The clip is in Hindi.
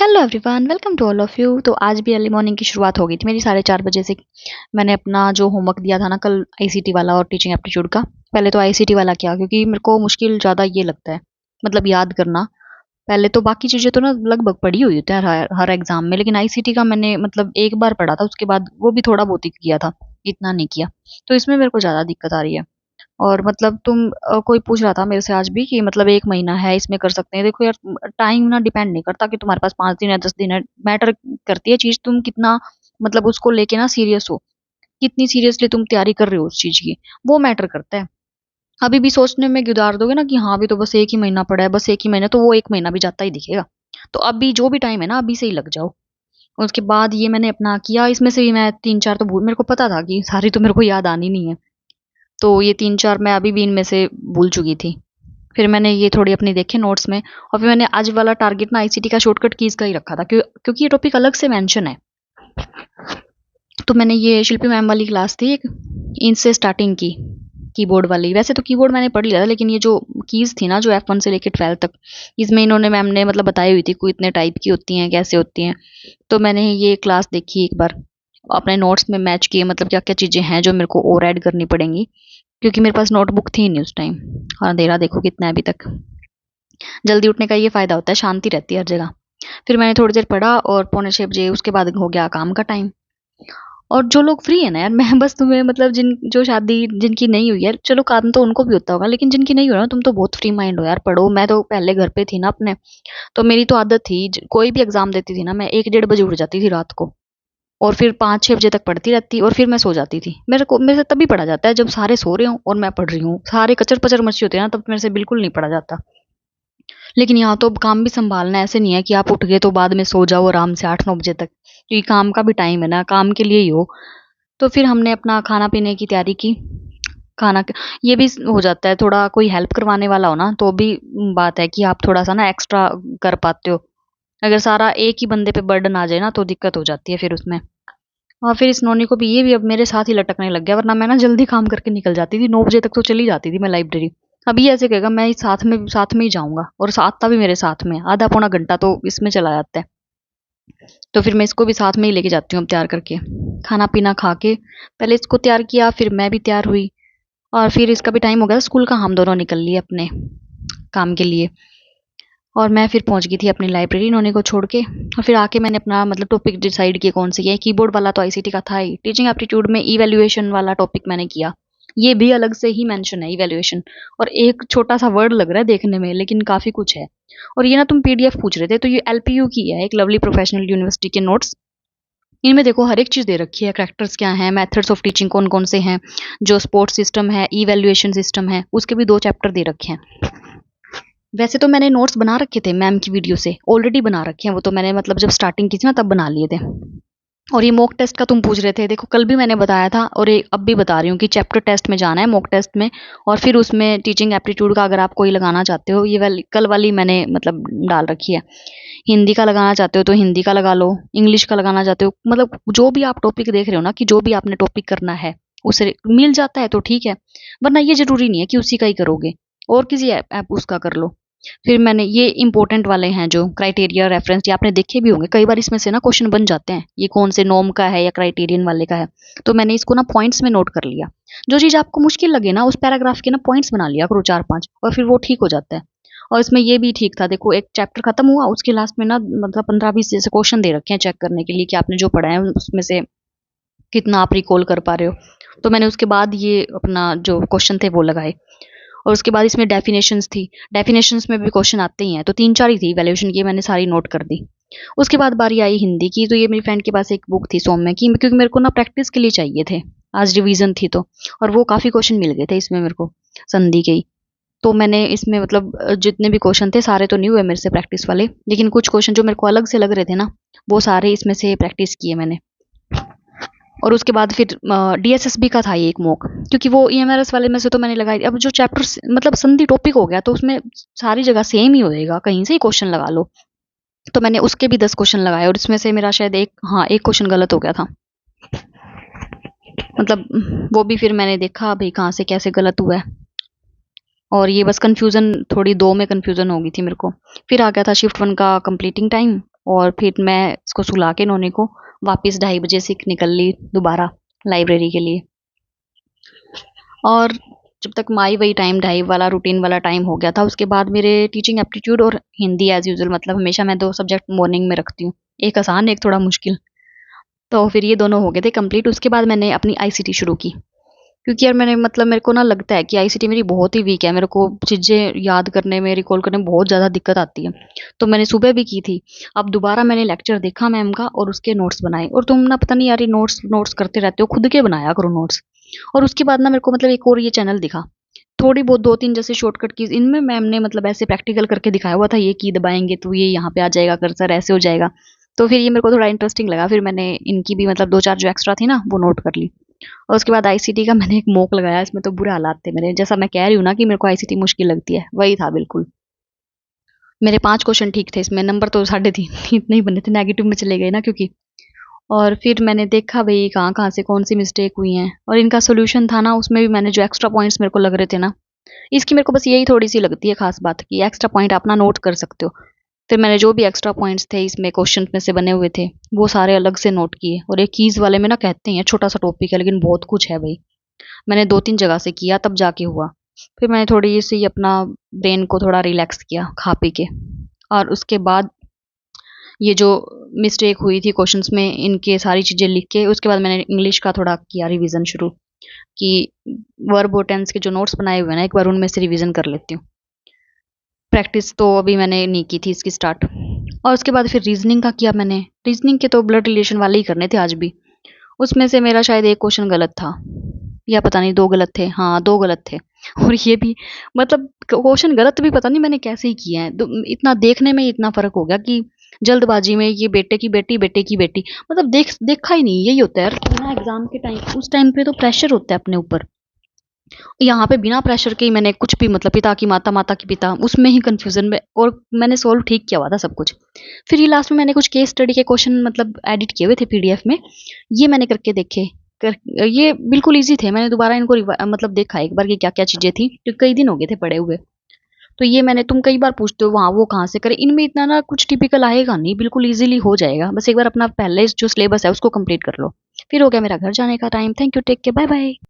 Hello everyone, welcome to all of you. तो आज भी अर्ली मॉर्निंग की शुरुआत हो गई थी मेरी 4:30 बजे से। मैंने अपना जो होमवर्क दिया था ना कल आईसीटी वाला और टीचिंग एप्टीट्यूड का, पहले तो आईसीटी वाला किया क्योंकि मेरे को मुश्किल ज़्यादा ये लगता है, मतलब याद करना। पहले तो बाकी चीज़ें तो ना लगभग पढ़ी हुई होती है हर एग्जाम में, लेकिन आईसीटी का मैंने मतलब एक बार पढ़ा था, उसके बाद वो भी थोड़ा बहुत ही किया था, इतना नहीं किया। तो इसमें मेरे को ज़्यादा दिक्कत आ रही है। और मतलब कोई पूछ रहा था मेरे से आज भी कि मतलब 1 महीना है इसमें कर सकते हैं। देखो यार, टाइम ना डिपेंड नहीं करता कि तुम्हारे पास 5 दिन है 10 दिन है। मैटर करती है चीज, तुम कितना मतलब उसको लेके ना सीरियस हो, कितनी सीरियसली तुम तैयारी कर रहे हो उस चीज की, वो मैटर करता है। अभी भी सोचने में गुजार दोगे ना कि हाँ अभी तो बस एक ही महीना पड़ा है, बस एक ही महीना, तो वो 1 महीना भी जाता ही दिखेगा। तो अभी जो भी टाइम है ना, अभी से ही लग जाओ। उसके बाद ये मैंने अपना किया, इसमें से भी मैं 3-4 तो भूल, मेरे को पता था कि सारी तो मेरे को याद आनी नहीं है। तो ये 3-4 मैं अभी भी इनमें से भूल चुकी थी। फिर मैंने ये थोड़ी अपनी देखे नोट्स में, और फिर मैंने आज वाला टारगेट ना आईसीटी का शॉर्टकट कीज का ही रखा था, क्योंकि ये टॉपिक अलग से मेंशन है। तो मैंने ये शिल्पी मैम वाली क्लास थी एक, इनसे स्टार्टिंग की, कीबोर्ड वाली। वैसे तो कीबोर्ड मैंने पढ़ लिया था, लेकिन ये जो कीज थी ना, जो F1 से लेकर 12 तक, इसमें इन्होंने मैम ने मतलब बताई हुई थी कोई इतने टाइप की होती हैं, कैसे होती हैं। तो मैंने ये क्लास देखी एक बार, अपने नोट्स में मैच किए, मतलब क्या क्या चीजें हैं जो मेरे को और ऐड करनी पड़ेंगी, क्योंकि मेरे पास नोटबुक थी नहीं उस टाइम। और अंधेरा देखो कितना है अभी तक। जल्दी उठने का ये फायदा होता है, शांति रहती है हर जगह। फिर मैंने थोड़ी देर पढ़ा और 5:45 बजे उसके बाद हो गया काम का टाइम। और जो लोग फ्री है ना यार, मैं बस तुम्हें मतलब जो शादी जिनकी नहीं हुई है, चलो काम तो उनको भी होता होगा, लेकिन जिनकी नहीं हुई ना, तुम तो बहुत फ्री माइंड हो यार, पढ़ो। मैं तो पहले घर पे थी ना अपने, तो मेरी तो आदत थी, कोई भी एग्जाम देती थी ना, मैं 1-1:30 बजे उठ जाती थी रात को, और फिर 5-6 बजे तक पढ़ती रहती, और फिर मैं सो जाती थी। मेरे से तभी पढ़ा जाता है जब सारे सो रहे हो और मैं पढ़ रही हूँ। सारे कचर पचर मची होती है ना, तब मेरे से बिल्कुल नहीं पढ़ा जाता। लेकिन यहाँ तो काम भी संभालना है, ऐसे नहीं है कि आप उठ गए तो बाद में सो जाओ आराम से 8-9 बजे तक, क्योंकि काम का भी टाइम है ना, काम के लिए ही हो। तो फिर हमने अपना खाना पीने की तैयारी की। खाना ये भी हो जाता है, थोड़ा कोई हेल्प करवाने वाला हो ना तो भी बात है कि आप थोड़ा सा ना एक्स्ट्रा कर पाते हो। अगर सारा एक ही बंदे पे बर्डन आ जाए ना, तो दिक्कत हो जाती है फिर उसमें। और फिर इस नोनी को भी ये भी अब मेरे साथ ही लटकने लग गया, वरना मैं ना जल्दी काम करके निकल जाती थी, 9 बजे तक तो चली जाती थी मैं लाइब्रेरी। अब ये ऐसे कहेगा मैं साथ में ही जाऊंगा, और साथ भी मेरे साथ में आधा पौना घंटा तो इसमें चला जाता है। तो फिर मैं इसको भी साथ में ही लेके जाती हूँ अब तैयार करके। खाना पीना खा के पहले इसको तैयार किया, फिर मैं भी तैयार हुई। और फिर इसका भी टाइम हो गया स्कूल का, हम दोनों निकल लिए अपने काम के लिए। और मैं फिर पहुंच गई थी अपनी लाइब्रेरी नोनी को छोड़ के। और फिर आके मैंने अपना मतलब टॉपिक डिसाइड किया कौन से किया। कीबोर्ड वाला तो आईसीटी का था ही, टीचिंग एप्टीट्यूड में इवैल्यूएशन वाला टॉपिक मैंने किया। ये भी अलग से ही मेंशन है इवैल्यूएशन, और एक छोटा सा वर्ड लग रहा है देखने में, लेकिन काफी कुछ है। और ये ना तुम पीडीएफ पूछ रहे थे, तो ये एलपीयू की है, एक लवली प्रोफेशनल यूनिवर्सिटी के नोट्स। इनमें देखो हर एक चीज दे रखी है, कैरेक्टर्स क्या हैं, मेथड्स ऑफ टीचिंग कौन कौन से हैं, जो स्पोर्ट्स सिस्टम है, इवैल्यूएशन सिस्टम है, उसके भी 2 चैप्टर दे रखे हैं। वैसे तो मैंने नोट्स बना रखे थे मैम की वीडियो से, ऑलरेडी बना रखे हैं वो तो मैंने, मतलब जब स्टार्टिंग की थी ना तब बना लिए थे। और ये मॉक टेस्ट का तुम पूछ रहे थे, देखो कल भी मैंने बताया था और अब भी बता रही हूँ कि चैप्टर टेस्ट में जाना है, मॉक टेस्ट में। और फिर उसमें टीचिंग एप्टीट्यूड का अगर आप कोई लगाना चाहते हो, ये वाली कल वाली मैंने मतलब डाल रखी है। हिंदी का लगाना चाहते हो तो हिंदी का लगा लो, इंग्लिश का लगाना चाहते हो, मतलब जो भी आप टॉपिक देख रहे हो ना, कि जो भी आपने टॉपिक करना है उसे मिल जाता है तो ठीक है, वरना ये जरूरी नहीं है कि उसी का ही करोगे, और किसी ऐप उसका कर लो। फिर मैंने ये इंपॉर्टेंट वाले हैं जो क्राइटेरिया रेफरेंस, ये आपने देखे भी होंगे कई बार, इसमें से ना क्वेश्चन बन जाते हैं, ये कौन से नॉर्म का है या क्राइटेरियन वाले का है। तो मैंने इसको ना पॉइंट्स में नोट कर लिया। जो चीज आपको मुश्किल लगे ना, उस पैराग्राफ के ना पॉइंट्स बना लिया करो 4-5, और फिर वो ठीक हो जाता है। और इसमें ये भी ठीक था, देखो एक चैप्टर खत्म हुआ, उसके लास्ट में ना मतलब 15-20 जैसे क्वेश्चन दे रखे हैं चेक करने के लिए कि आपने जो पढ़ा है उसमें से कितना आप रिकॉल कर पा रहे हो। तो मैंने उसके बाद ये अपना जो क्वेश्चन थे वो लगाए। और उसके बाद इसमें डेफिनेशंस थी, डेफिनेशंस में भी क्वेश्चन आते ही हैं, तो 3-4 ही थी वैल्यूएशन की, मैंने सारी नोट कर दी। उसके बाद बारी आई हिंदी की, तो ये मेरी फ्रेंड के पास एक बुक थी सौम्य की, क्योंकि मेरे को ना प्रैक्टिस के लिए चाहिए थे, आज रिवीजन थी तो। और वो काफी क्वेश्चन मिल गए थे इसमें मेरे को, संधि के ही। तो मैंने इसमें मतलब जितने भी क्वेश्चन थे सारे तो नहीं हुए मेरे से प्रैक्टिस वाले, लेकिन कुछ क्वेश्चन जो मेरे को अलग से लग रहे थे ना, वो सारे इसमें से प्रैक्टिस किए मैंने। और उसके बाद फिर डीएसएसबी का था ये एक मॉक, क्योंकि वो ईएमआरएस वाले में से तो मैंने लगाई। अब जो चैप्टर मतलब संधि टॉपिक हो गया, तो उसमें सारी जगह सेम ही होएगा, कहीं से ही क्वेश्चन लगा लो। तो मैंने उसके भी 10 क्वेश्चन लगाए, और इसमें से मेरा शायद एक क्वेश्चन गलत हो गया था, मतलब वो भी फिर मैंने देखा भाई कहाँ से कैसे गलत हुआ है। और ये बस कंफ्यूजन, थोड़ी 2 में कंफ्यूजन हो गई थी मेरे को। फिर आ गया था शिफ्ट 1 का कंप्लीटिंग टाइम, और फिर मैं इसको सुला के नोनी को वापस 2:30 बजे से निकल ली दोबारा लाइब्रेरी के लिए। और जब तक माई वही टाइम 2:30 वाला रूटीन वाला टाइम हो गया था, उसके बाद मेरे टीचिंग एप्टीट्यूड और हिंदी एज यूजुअल, मतलब हमेशा मैं 2 सब्जेक्ट मॉर्निंग में रखती हूँ, एक आसान एक थोड़ा मुश्किल। तो फिर ये दोनों हो गए थे कंप्लीट। उसके बाद मैंने अपनी आईसीटी शुरू की, क्योंकि यार मैंने मतलब मेरे को ना लगता है कि आईसीटी मेरी बहुत ही वीक है, मेरे को चीज़ें याद करने में, रिकॉल करने में बहुत ज़्यादा दिक्कत आती है। तो मैंने सुबह भी की थी। अब दोबारा मैंने लेक्चर देखा मैम का और उसके नोट्स बनाए। और तुम ना पता नहीं यार, ये नोट्स नोट्स करते रहते हो, खुद के बनाया करो नोट्स। और उसके बाद ना मेरे को मतलब एक और ये चैनल दिखा, थोड़ी बहुत 2-3 जैसे शॉर्टकट कीज़ इनमें मैम ने मतलब ऐसे प्रैक्टिकल करके दिखाया हुआ था, ये की दबाएँगे तो ये यहाँ पे आ जाएगा कर्सर, ऐसे हो जाएगा। तो फिर ये मेरे को थोड़ा इंटरेस्टिंग लगा, फिर मैंने इनकी भी मतलब 2-4 जो एक्स्ट्रा थी ना वो नोट कर ली। और उसके बाद आईसीटी का मैंने एक मॉक लगाया, इसमें तो बुरे हालात थे मेरे। जैसा मैं कह रही हूँ ना कि मेरे को आईसीटी मुश्किल लगती है, वही था बिल्कुल। मेरे 5 क्वेश्चन ठीक थे इसमें, नंबर तो 3.5 इतने ही बने थे, नेगेटिव में चले गए ना क्योंकि। और फिर मैंने देखा भई कहाँ-कहाँ से कौन-सी मिस्टेक हुई हैं, और इनका सॉल्यूशन था ना, उसमें भी मैंने जो एक्स्ट्रा पॉइंट्स मेरे को लग रहे थे ना, इसकी मेरे को बस यही थोड़ी-सी लगती है ख़ास बात कि एक्स्ट्रा पॉइंट आप ना नोट कर सकते हो। फिर मैंने जो भी एक्स्ट्रा पॉइंट्स थे इसमें क्वेश्चन में से बने हुए थे, वो सारे अलग से नोट किए। और एक कीज़ वाले में ना कहते हैं छोटा-सा टॉपिक है लेकिन बहुत कुछ है भई। मैंने 2-3 जगह से किया तब जाके हुआ। फिर मैंने थोड़ी-सी अपना ब्रेन को थोड़ा रिलैक्स किया खा पी के। और उसके बाद ये जो मिस्टेक हुई थी क्वेश्चंस में, इनके सारी चीज़ें लिख के उसके बाद मैंने इंग्लिश का थोड़ा किया रिवीजन शुरू, कि वर्ब और टेंस के जो नोट्स बनाए हुए हैं ना, एक बार उनमें से रिवीजन कर लेती हूँ। प्रैक्टिस तो अभी मैंने नहीं की थी इसकी स्टार्ट। और उसके बाद फिर रीजनिंग का किया मैंने। रीजनिंग के तो ब्लड रिलेशन वाले ही करने थे आज भी। उसमें से मेरा शायद 1 क्वेश्चन गलत था, या पता नहीं 2 गलत थे। हाँ, 2 गलत थे। और ये भी मतलब क्वेश्चन गलत भी पता नहीं मैंने कैसे ही किए हैं। इतना देखने में ही इतना फ़र्क हो गया कि जल्दबाज़ी में ये बेटे की बेटी, बेटे की बेटी, मतलब देखा ही नहीं। यही होता है यार कि ना एग्ज़ाम के टाइम, उस टाइम पे तो प्रेशर होता है अपने ऊपर। यहाँ पे बिना प्रेशर के ही मैंने कुछ भी, मतलब पिता की माता, माता की पिता, उसमें ही कन्फ्यूज़न में, और मैंने सॉल्व ठीक किया हुआ था सब कुछ। फिर ये लास्ट में मैंने कुछ केस स्टडी के क्वेश्चन मतलब एडिट किए हुए थे पीडीएफ में, ये मैंने करके देखे। कर ये बिल्कुल ईज़ी थे। मैंने दोबारा इनको मतलब देखा एक बार कि क्या-क्या चीज़ें थी, क्योंकि कई दिन हो गए थे पढ़े हुए। तो ये मैंने, तुम कई बार पूछते हो वहाँ वो कहाँ से करें, इनमें इतना ना कुछ टिपिकल आएगा नहीं, बिल्कुल ईज़िली हो जाएगा। बस एक बार अपना पहले जो सिलेबस है उसको कंप्लीट कर लो। फिर हो गया मेरा घर जाने का time. Thank you, take care, bye-bye.